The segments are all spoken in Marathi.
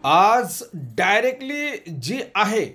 आज डायरेक्टली जी आहे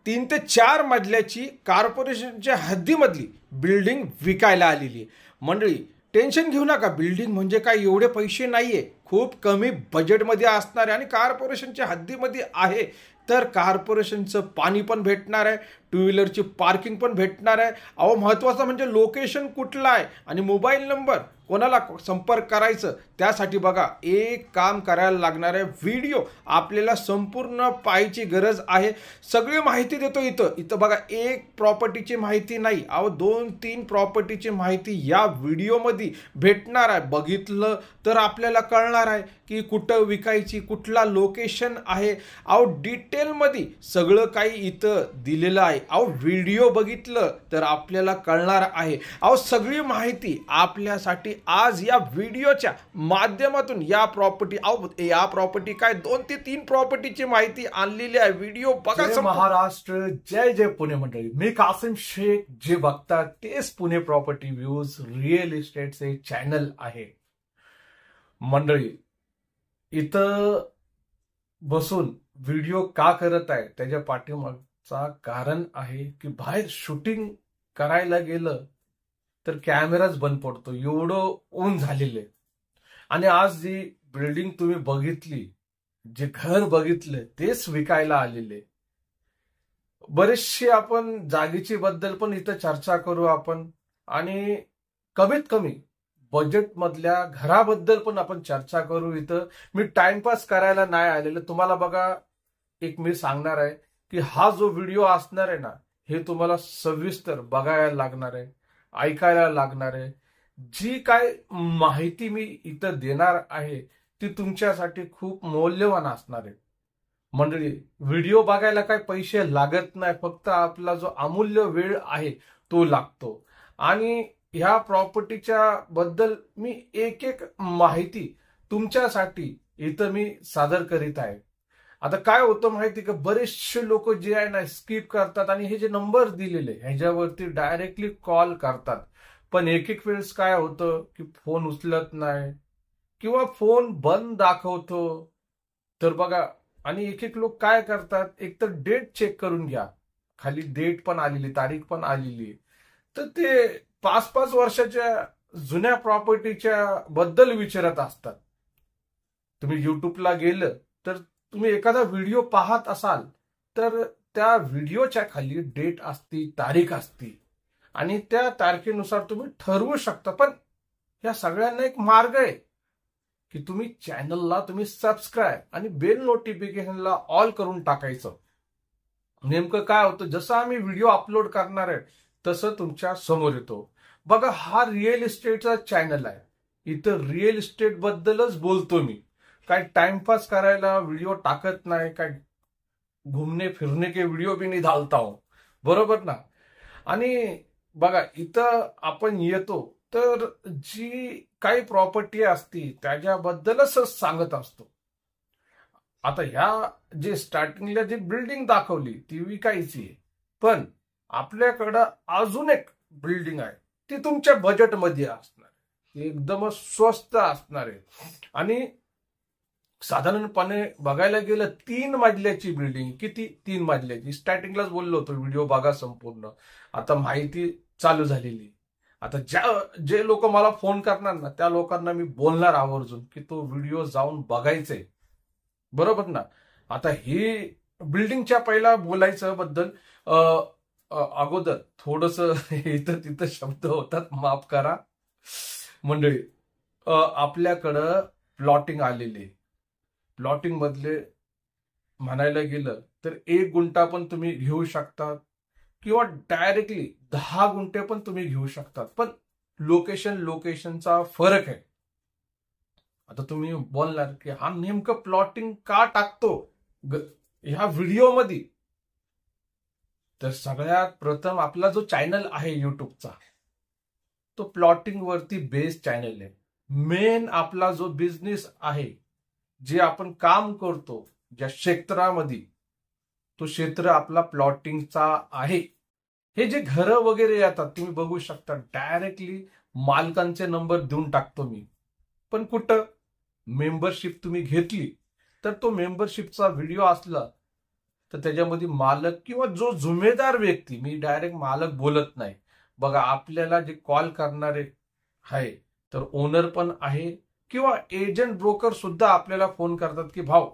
3 ते 4 मजल्याची कॉर्पोरेशनच्या हद्दीमधली बिल्डिंग विकायला आलेली आहे. मंडळी, टेन्शन घेऊ नका. बिल्डिंग म्हणजे काय एवढे पैसे नाहीये, खूप कमी बजेटमध्ये असणार आहे आणि कॉर्पोरेशनच्या हद्दीमध्ये आहे. तर कॉर्पोरेशनचं पाणी पण भेटणार आहे, टू व्हीलरची पार्किंग पण भेटणार आहे. अहो, महत्त्वाचं म्हणजे लोकेशन कुठलं आहे आणि मोबाईल नंबर कोणाला संपर्क करायचं त्यासाठी बघा एक काम करायला लागणार आहे. व्हिडिओ आपल्याला संपूर्ण पाहायची गरज आहे. सगळी माहिती देतो इथं इथं बघा. एक प्रॉपर्टीची माहिती नाही, अहो 2-3 प्रॉपर्टीची माहिती या व्हिडिओमध्ये भेटणार आहे. बघितलं तर आपल्याला कळणार आहे की कुठं विकायची, कुठला लोकेशन आहे. अहो डिटेलमध्ये सगळं काही इथं दिलेलं आहे. अहो व्हिडिओ बघितलं तर आपल्याला कळणार आहे. अहो सगळी माहिती आपल्यासाठी आज या व्हिडिओच्या माध्यमातून या प्रॉपर्टी काय 2 ते 3 प्रॉपर्टीची माहिती आणलेली आहे. व्हिडिओ बघा. जय महाराष्ट्र, जय जय पुणे मंडळी. मी कासिम शेख. जे बघतात तेच पुणे प्रॉपर्टी व्ह्यूज रिअल इस्टेटचे चॅनल आहे. मंडळी, इथं बसून व्हिडिओ का करत आहे त्याच्या पाठीमागचा कारण आहे की बाहेर शूटिंग करायला गेलं तर कॅमेराच बंद पडतो, एवढं ऊन झालेलं आहे. आणि आज जी बिल्डिंग तुम्ही बघितली, जे घर बघितलं तेच विकायला आलेले. बरेचसे आपण जागेची बद्दल पण इथं चर्चा करू आपण, आणि कमीत कमी बजेट मधल्या घराबद्दल पण आपण चर्चा करू. इथं मी टाइमपास करायला नाही आलेलं. तुम्हाला बघा, एक मी सांगणार आहे की हा जो व्हिडिओ असणार आहे ना, हे तुम्हाला सविस्तर बघायला लागणार आहे, ऐकायला लागणार आहे. जी काय माहिती मी इथं देणार आहे ती तुमच्यासाठी खूप मौल्यवान असणार आहे. मंडळी, व्हिडिओ बघायला काय पैसे लागत नाही, फक्त आपला जो अमूल्य वेळ आहे तो लागतो. आणि ह्या प्रॉपर्टीच्या बद्दल मी एक एक माहिती तुमच्यासाठी इथं मी सादर करीत आहे. आता काय होतं माहिती का, बरेचसे लोक जे आहे ना स्किप करतात आणि हे जे नंबर दिलेले ह्याच्यावरती डायरेक्टली कॉल करतात. पण एक एक वेळेस काय होतं की फोन उचलत नाही किंवा फोन बंद दाखवतो. तर बघा, आणि एक एक लोक काय करतात, एक तर डेट चेक करून घ्या, खाली डेट पण आलेली, तारीख पण आलेली, तर ते 5-5 वर्षाच्या जुन्या प्रॉपर्टीच्या बद्दल विचारत असतात. तुम्ही युट्यूबला गेलं तर तुम्ही एखादा व्हिडिओ पाहत असाल तर त्या व्हिडिओच्या खाली डेट असती, तारीख असती, आणि त्या तारखेनुसार तुम्ही ठरवू शकता. पण या सगळ्यांना एक मार्ग आहे की तुम्ही चॅनलला सबस्क्राईब आणि बेल नोटिफिकेशनला ऑल करून टाकायचं. नेमकं काय होतं, जसं आम्ही व्हिडिओ अपलोड करणार आहे तसं तुमच्या समोर येतो. बघा, हा रिअल इस्टेटचा चॅनल आहे. इथं रिअल इस्टेट बद्दलच बोलतो मी. काय टाइमपास करायला व्हिडिओ टाकत नाही, काय घुमने फिरने के व्हिडिओ भी नाही डालता हूं, बरोबर ना. आणि बघा, इथं आपण येतो तर जी काही प्रॉपर्टी असती त्याच्याबद्दलच सांगत असतो. आता ह्या जे स्टार्टिंगला जी बिल्डिंग दाखवली ती विकायची आहे, पण आपल्याकडं अजून एक बिल्डिंग आहे, ती तुमच्या बजेटमध्ये असणार, ती एकदम स्वस्त असणार आहे. आणि साधारणपणे बघायला गेलं 3 मजल्याची बिल्डिंग. किती? 3 मजल्याची. स्टार्टिंगलाच बोललो होतो व्हिडिओ बघा संपूर्ण. आता माहिती चालू झालेली. आता जे लोक मला फोन करणार ना त्या लोकांना मी बोलणार आवर्जून की तो व्हिडिओ जाऊन बघायचंय, बरोबर ना. आता ही बिल्डिंगच्या पहिला बोलायचं बद्दल अगोदर थोडस इथं तिथं शब्द होतात, माफ करा मंडळी. आपल्याकडं प्लॉटिंग आलेली. प्लॉटिंग मधले म्हणायला गेलं तर 1 गुंठा पण तुम्ही घेऊ शकता किंवा डायरेक्टली 10 गुंठे पण तुम्ही घेऊ शकतात. पण लोकेशनचा फरक आहे. आता तुम्ही बोलणार की हा नेमकं प्लॉटिंग का टाकतो ह्या व्हिडिओमध्ये. तर सगळ्यात प्रथम आपला जो चॅनल आहे युट्यूबचा तो प्लॉटिंग वरती बेस्ड चॅनल आहे. मेन आपला जो बिझनेस आहे, जे आपण काम करतो ज्या क्षेत्रामध्ये, तो क्षेत्र आपला प्लॉटिंगचा आहे. हे जे घरं वगैरे येतात तुम्ही बघू शकता, डायरेक्टली मालकांचे नंबर देऊन टाकतो मी. पण कुठं मेंबरशिप तुम्ही घेतली तर तो मेंबरशिपचा व्हिडिओ असला तर त्याच्यामध्ये मालक किंवा जो जुमेदार व्यक्ती, मी डायरेक्ट मालक बोलत नाही बघा, आपल्याला जे कॉल करणारे आहे तर ओनर पण आहे किंवा एजंट ब्रोकर सुद्धा आपल्याला फोन करतात की भाऊ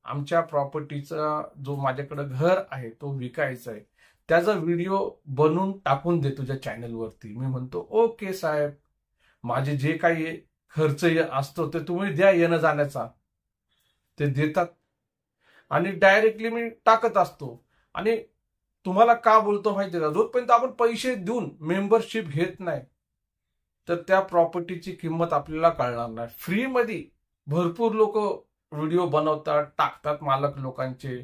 आमच्या प्रॉपर्टीचा जो माझ्याकडे घर आहे तो विकायचा आहे, त्याचा व्हिडिओ बनवून टाकून दे तुझ्या चॅनलवरती. मी म्हणतो ओके साहेब, माझे जे काही खर्च असतो ते तुम्ही द्या येणं जाण्याचा. ते देतात आणि डायरेक्टली मी टाकत असतो. आणि तुम्हाला का बोलतो माहिती का, जोपर्यंत आपण पैसे देऊन मेंबरशिप घेत नाही तर त्या प्रॉपर्टीची किंमत आपल्याला कळणार नाही. फ्रीमध्ये भरपूर लोक व्हिडिओ बनवतात, टाकतात मालक लोकांचे,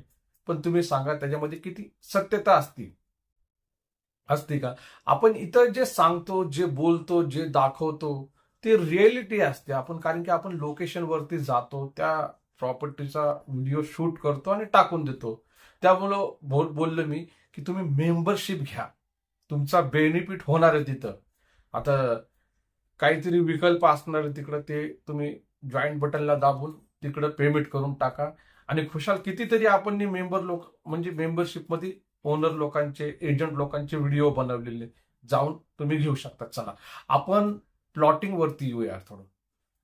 पण तुम्ही सांगा त्याच्यामध्ये किती सत्यता असते का? आपण इथं जे सांगतो, जे बोलतो, जे दाखवतो ते रिअलिटी असते. आपण कारण की आपण लोकेशन वरती जातो, त्या प्रॉपर्टीचा व्हिडिओ शूट करतो आणि टाकून देतो. त्यामुळं बोललो मी की तुम्ही मेंबरशिप घ्या, तुमचा बेनिफिट होणार आहे तिथं. आता काहीतरी विकल्प असणार आहे तिकडं, ते तुम्ही जॉईंट बटनला दाबून तिकडं पेमेंट करून टाका आणि खुशाल कितीतरी आपण म्हणजे मेंबरशिपमध्ये ओनर लोकांचे, एजंट लोकांचे व्हिडिओ बनवलेले, जाऊन तुम्ही घेऊ शकता. चला आपण प्लॉटिंग वरती येऊया थोडं.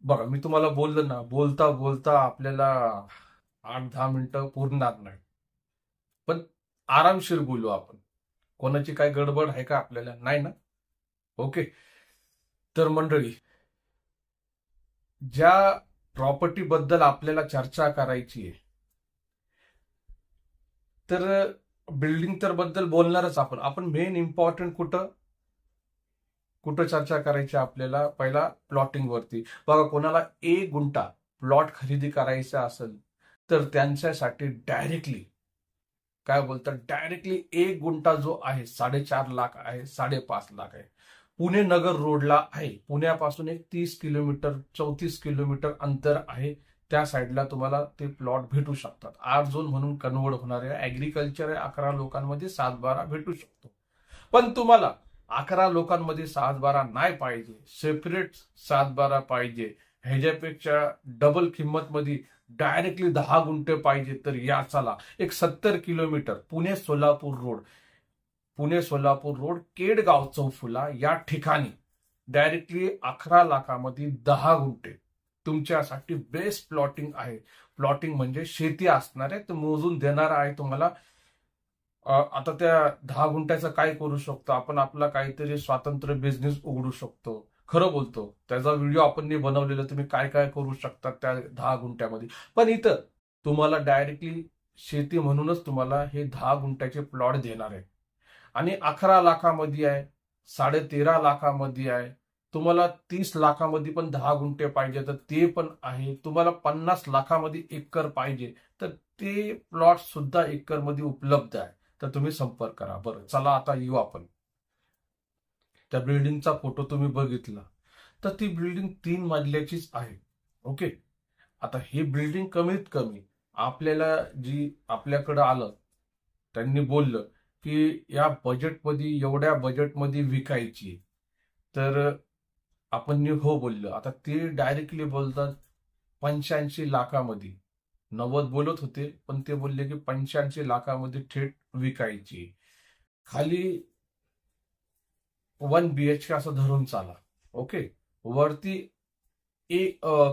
बघा मी तुम्हाला बोललो ना, बोलता बोलता आपल्याला 8-10 मिनिटं पुरणार नाही, पण आरामशीर बोलू आपण. कोणाची काय गडबड आहे का आपल्याला? नाही ना? ओके. तर मंडळी, ज्या प्रॉपर्टी बद्दल आपल्याला चर्चा करायची आहे, तर बिल्डिंग तर बद्दल बोलणारच आपण मेन इम्पॉर्टंट कुठं चर्चा करायची आपल्याला? पहिला प्लॉटिंग वरती. बघा कोणाला 1 गुंठा प्लॉट खरेदी करायचा असेल तर त्यांच्यासाठी डायरेक्टली काय बोलतात, डायरेक्टली 1 गुंठा जो आहे 4.5 लाख आहे, 5.5 लाख आहे. पुणे नगर रोडला आहे. पुण्यापासून एक 30 किलोमीटर 34 किलोमीटर अंतर आहे. त्या साईडला तुम्हाला ते प्लॉट भेटू शकतात. आर झोन म्हणून कन्वर्ट होणार आहे. ऍग्रिकल्चर आहे. 11 लोकांमध्ये 7-12 भेटू शकतो. पण तुम्हाला 11 लोकांमध्ये 7-12 नाही पाहिजे, सेपरेट 7-12 पाहिजे, ह्याच्यापेक्षा डबल किंमत मध्ये डायरेक्टली 10 गुंठे पाहिजे, तर या चला एक 70 किलोमीटर पुणे सोलापूर रोड केडगाव चौफुला या ठिकाणी डायरेक्टली 11 लाखामध्ये 10 गुंठे तुमच्यासाठी बेस्ट प्लॉटिंग आहे. प्लॉटिंग म्हणजे शेती असणार आहे, तर मोजून देणार आहे तुम्हाला. आता त्या 10 गुंठ्याचं काय करू शकतो आपण? आपला काहीतरी स्वातंत्र्य बिझनेस उघडू शकतो. खरं बोलतो, त्याचा व्हिडिओ आपण बनवलेला, तुम्ही काय काय करू शकता त्या 10 गुंठ्यामध्ये. पण इथं तुम्हाला डायरेक्टली शेती म्हणूनच तुम्हाला हे 10 गुंठ्याचे प्लॉट देणार आहे. आणि 11 लाखामध्ये आहे, 13.5 लाखामध्ये आहे. तुम्हाला 30 लाखामध्ये पण 10 गुंठे पाहिजे तर ते पण आहे. तुम्हाला 50 लाखामध्ये एकर पाहिजे तर ते प्लॉट सुद्धा एकर मध्ये उपलब्ध आहे. तर तुम्ही संपर्क करा. बरं चला आता येऊ आपण. त्या बिल्डिंगचा फोटो तुम्ही बघितला तर ती बिल्डिंग 3 मजल्याचीच आहे. ओके. आता ही बिल्डिंग कमीत कमी आपल्याकडे आलं, त्यांनी बोललं की या बजेटमध्ये, एवढ्या बजेटमध्ये विकायची, तर आपण हो बोललो. आता ते डायरेक्टली बोलतात 85 लाखामध्ये. 90 बोलत होते पण ते बोलले की 85 लाखामध्ये थेट विकायची. खाली 1 BHK असं धरून चाला. ओके. वरती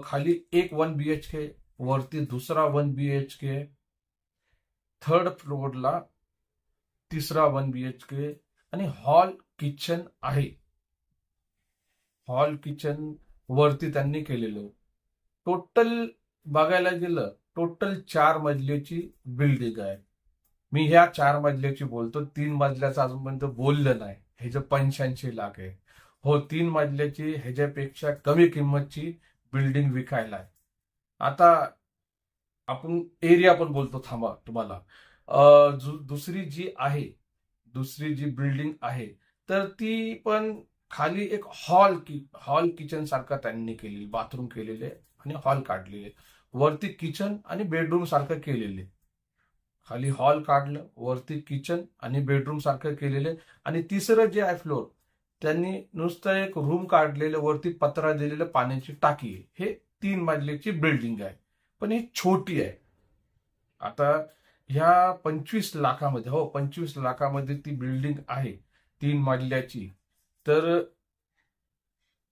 खाली एक 1 BHK, वरती दुसरा 1 BHK, थर्ड फ्लोअरला तिसरा 1 BHK आणि हॉल किचन आहे. हॉल किचन वरती त्यांनी केलेलं. टोटल बघायला गेलं टोटल 4 मजल्याची बिल्डिंग आहे. मी ह्या 4 मजल्याची बोलतो, 3 मजल्याचं अजूनपर्यंत बोललं नाही. ह्याचं 85 लाख आहे. हो, 3 मजल्याची ह्याच्यापेक्षा कमी किंमतची बिल्डिंग विकायला आहे. आता आपण एरिया पण बोलतो, थांबा तुम्हाला. दुसरी जी बिल्डिंग आहे तर ती पण खाली एक हॉल किचन सारखं त्यांनी केलेली, बाथरूम केलेले आणि हॉल काढलेले. वरती किचन आणि बेडरूम सारखं केलेले. खाली हॉल काढलं, वरती किचन आणि बेडरूम सारखं केलेले. आणि तिसरं जे आहे फ्लोर, त्यांनी नुसतं एक रूम काढलेलं, वरती पत्रा दिलेलं, पाण्याची टाकी. हे 3 मजल्याची बिल्डिंग आहे. पण ही छोटी आहे. आता ह्या 25 लाखामध्ये, 25 लाखामध्ये ती बिल्डिंग आहे 3 मजल्याची. तर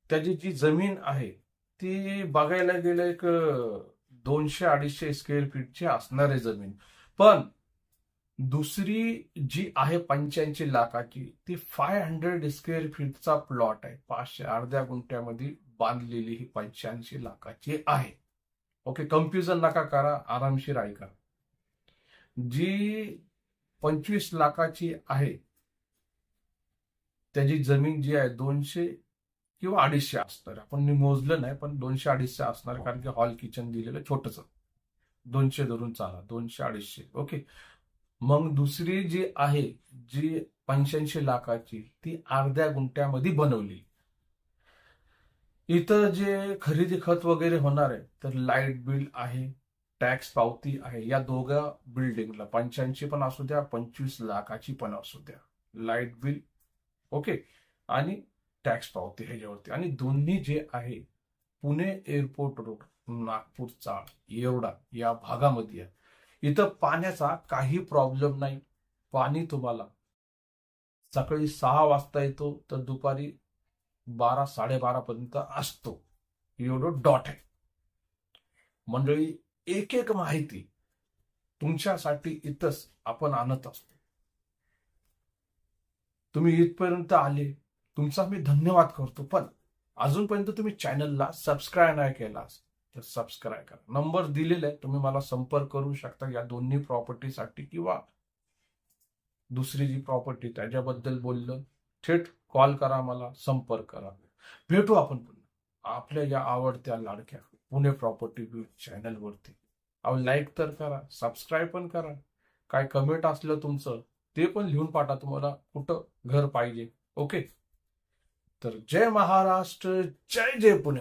त्याची जी जमीन आहे ती बघायला गेलं एक 200-250 स्क्वेअर फीटची असणार आहे जमीन. पण दुसरी जी आहे 85 लाखाची ती 500 स्क्वेअर फीटचा प्लॉट आहे. 500 अर्ध्या गुंठ्यामध्ये बांधलेली ही 85 लाखाची आहे. ओके, कन्फ्युजन नका करा, आरामशीर ऐका. जी 25 लाखाची आहे त्याची जमीन जी आहे 200 किंवा 250 असणार. आपण मोजलं नाही, पण 200-250 असणार, कारण की हॉल किचन दिलेलं छोटस. 200 धरून चाला, 200-250. ओके. मग दुसरी जी आहे जी 85 लाखाची ती अर्ध्या गुंठ्यामध्ये बनवली. इथं जे खरेदी खत वगैरे होणार आहे, तर लाईट बिल आहे, टॅक्स पावती आहे. या दोघा बिल्डिंगला 85 पण असू द्या, 25 लाखाची पण असू द्या, लाईट बिल ओके आणि टॅक्स पावती ह्याच्यावरती. आणि दोन्ही जे आहे पुणे एअरपोर्ट रोड, नागपूर चाळ एवढा या भागामध्ये आहे. इथं पाण्याचा काही प्रॉब्लेम नाही. पाणी तुम्हाला सकाळी 6 वाजता येतो तर दुपारी 12-12:30 पर्यंत असतो. एवढं डॉट आहे. मंडळी, एक एक माहिती तुमच्यासाठी इथंच आपण आणत असतो. तुम्ही इथपर्यंत आले, तुमचा मी धन्यवाद करतो. पण अजूनपर्यंत तुम्ही चॅनलला सबस्क्राईब नाही केला तर सबस्क्राईब करा. नंबर दिलेला आहे, तुम्ही मला संपर्क करू शकता या दोन्ही प्रॉपर्टीसाठी, किंवा दुसरी जी प्रॉपर्टी त्याच्याबद्दल बोललं, थेट कॉल करा, मला संपर्क करा. भेटू आपण पुन्हा आपल्या या आवडत्या लाडक्या पुणे प्रॉपर्टी व्ह्यू चॅनलवरती. लाईक तर करा, सबस्क्राईब पण करा. काय कमेंट असलं तुमचं ते पण लिहून पाठवा, तुम्हाला कुठं घर पाहिजे. ओके, तर जय महाराष्ट्र, जय जय पुणे.